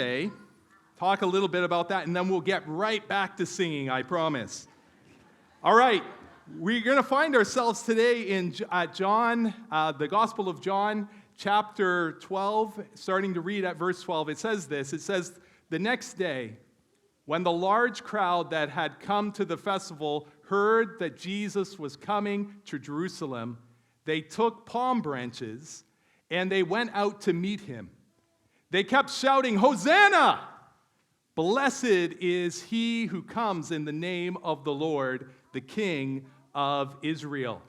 today, talk a little bit about that, and then we'll get right back to singing, I promise. All right, we're going to find ourselves today in John, the Gospel of John, chapter 12, starting to read at verse 12. It says this, it says, "The next day, when the large crowd that had come to the festival heard that Jesus was coming to Jerusalem, they took palm branches and they went out to meet him. They kept shouting, 'Hosanna! Blessed is he who comes in the name of the Lord, the King of Israel.'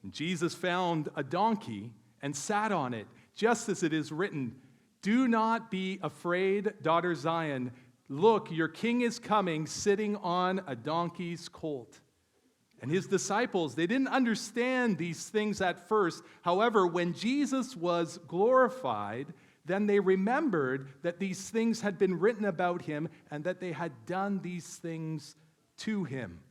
And Jesus found a donkey and sat on it, just as it is written, 'Do not be afraid, daughter Zion. Look, your king is coming, sitting on a donkey's colt.' And his disciples, they didn't understand these things at first. However, when Jesus was glorified, then they remembered that these things had been written about him and that they had done these things to him.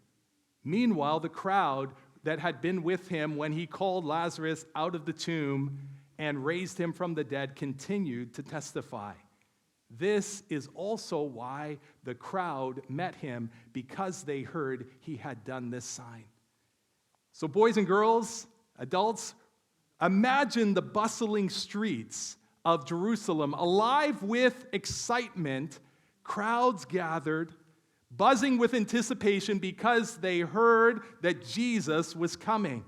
Meanwhile, the crowd that had been with him when he called Lazarus out of the tomb and raised him from the dead continued to testify. This is also why the crowd met him, because they heard he had done this sign." So boys and girls, adults, imagine the bustling streets of Jerusalem, alive with excitement, crowds gathered, buzzing with anticipation because they heard that Jesus was coming.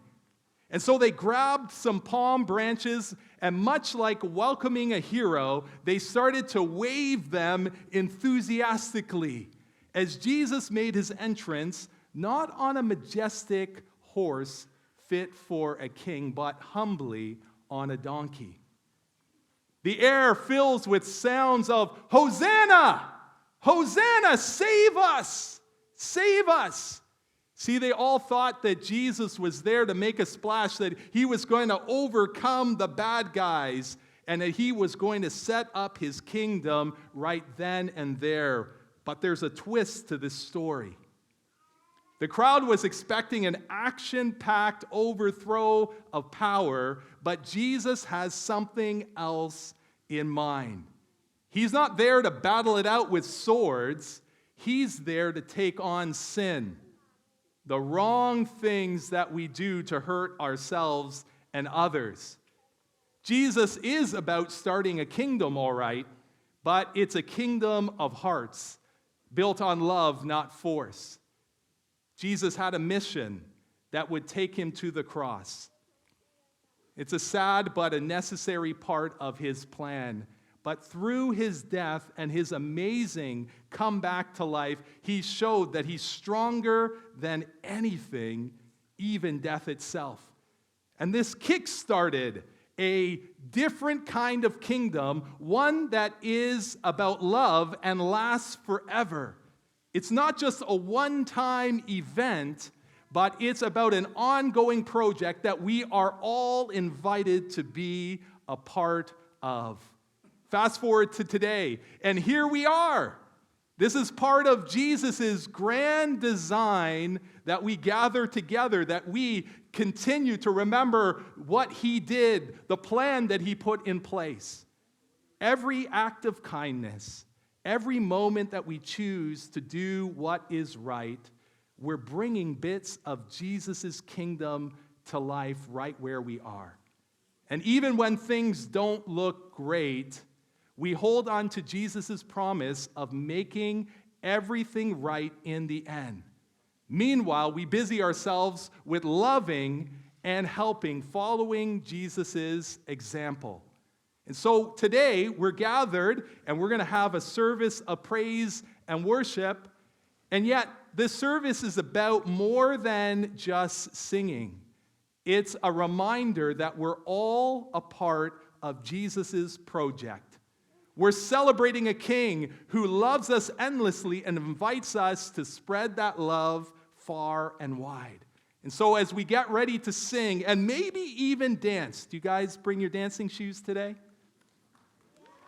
And so they grabbed some palm branches, and much like welcoming a hero, they started to wave them enthusiastically as Jesus made his entrance, not on a majestic horse fit for a king, but humbly on a donkey. The air fills with sounds of, "Hosanna! Hosanna! Save us! Save us!" See, they all thought that Jesus was there to make a splash, that he was going to overcome the bad guys, and that he was going to set up his kingdom right then and there. But there's a twist to this story. The crowd was expecting an action-packed overthrow of power, but Jesus has something else in mind. He's not there to battle it out with swords. He's there to take on sin, the wrong things that we do to hurt ourselves and others. Jesus is about starting a kingdom, all right, but it's a kingdom of hearts, built on love, not force. Jesus had a mission that would take him to the cross. It's a sad but a necessary part of his plan. But through his death and his amazing comeback to life, he showed that he's stronger than anything, even death itself. And this kick-started a different kind of kingdom, one that is about love and lasts forever. It's not just a one-time event, but it's about an ongoing project that we are all invited to be a part of. Fast forward to today, and here we are. This is part of Jesus' grand design that we gather together, that we continue to remember what he did, the plan that he put in place. Every act of kindness, every moment that we choose to do what is right, we're bringing bits of Jesus' kingdom to life right where we are. And even when things don't look great, we hold on to Jesus' promise of making everything right in the end. Meanwhile, we busy ourselves with loving and helping, following Jesus' example. And so today, we're gathered, and we're going to have a service of praise and worship. And yet, this service is about more than just singing. It's a reminder that we're all a part of Jesus' project. We're celebrating a king who loves us endlessly and invites us to spread that love far and wide. And so as we get ready to sing and maybe even dance, do you guys bring your dancing shoes today?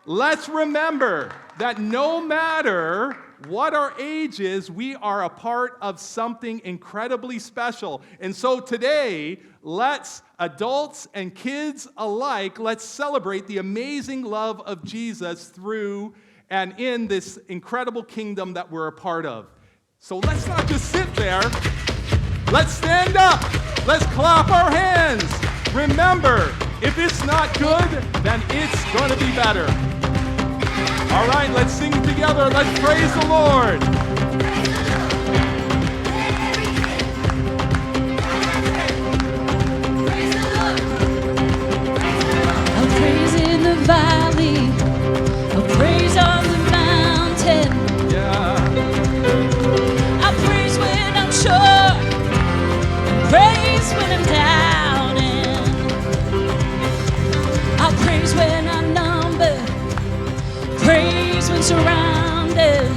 Let's remember that no matter what our age is, we are a part of something incredibly special. And so today, let's, adults and kids alike, let's celebrate the amazing love of Jesus through and in this incredible kingdom that we're a part of. So let's not just sit there. Let's stand up. Let's clap our hands. Remember, if it's not good, then it's going to be better. All right, let's sing together. Let's praise the Lord. I'll praise in the valley. I'll praise on the mountain. Yeah. I'll praise when I'm sure. Praise when I'm doubting. I'll praise when I'm numbered. Praise when surrounded.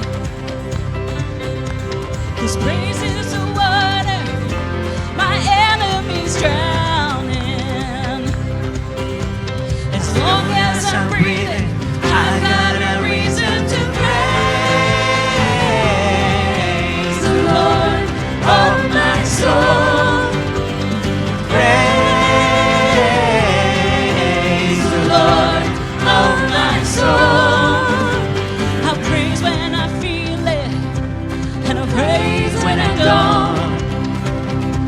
'Cause praise is the water my enemies drowning. As long as I'm breathing, I've got a reason to praise the Lord, oh my soul. Praise the Lord, oh my soul. I'll praise when I feel it, and I'll praise when I don't.